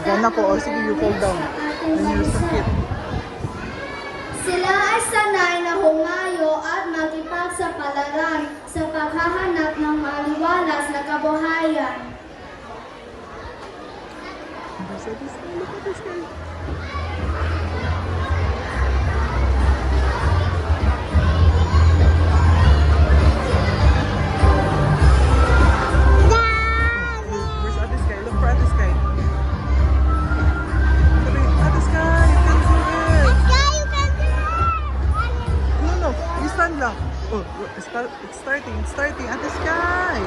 Gana ko. O sige, you fall down. Then you're sakit. Sila ay sanay na humayo at makipagsapalaran sa paghahanap ng maliwalas na kabuhayan. Look at this guy, look at this guy. Where's Addis guy? Look for Addis guy. Sabi, Addis guy, you can do it. No, you stand lang. Oh, it's starting. Addis guy.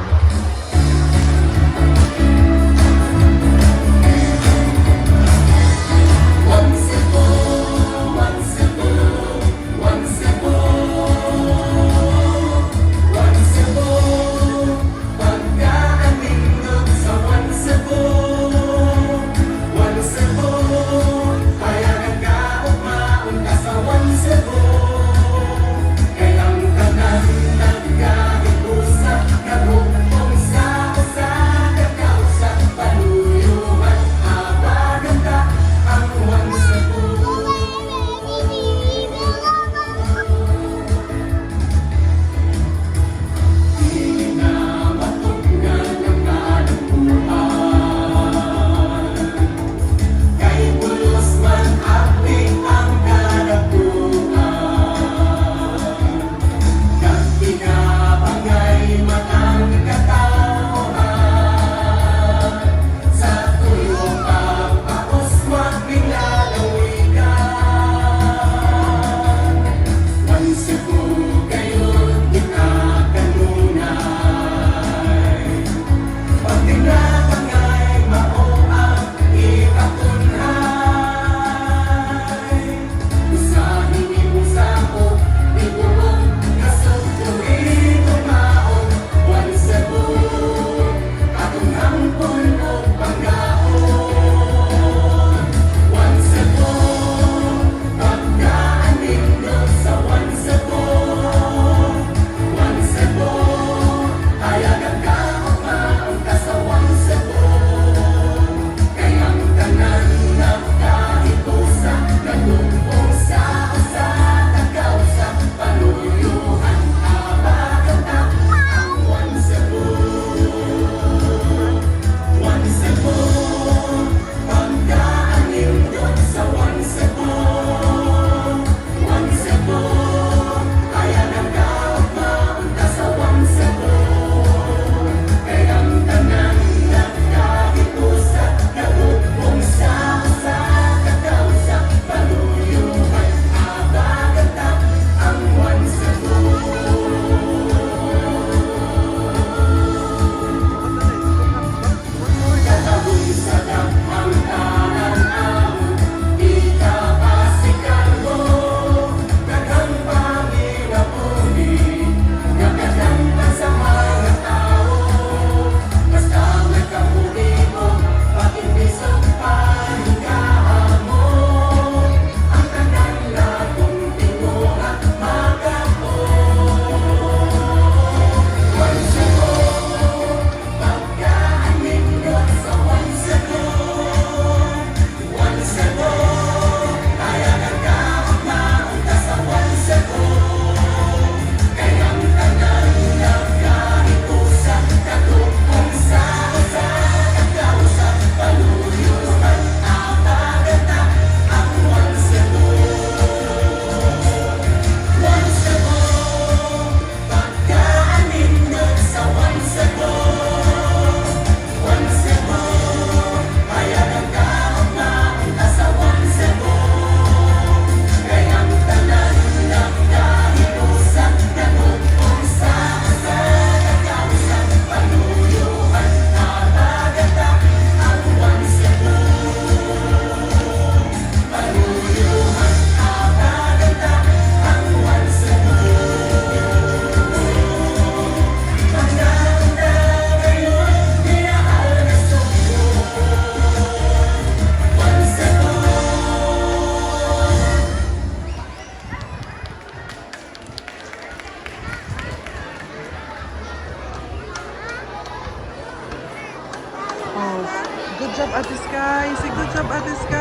Good job, Ate Sky. Say good job, Ate Sky.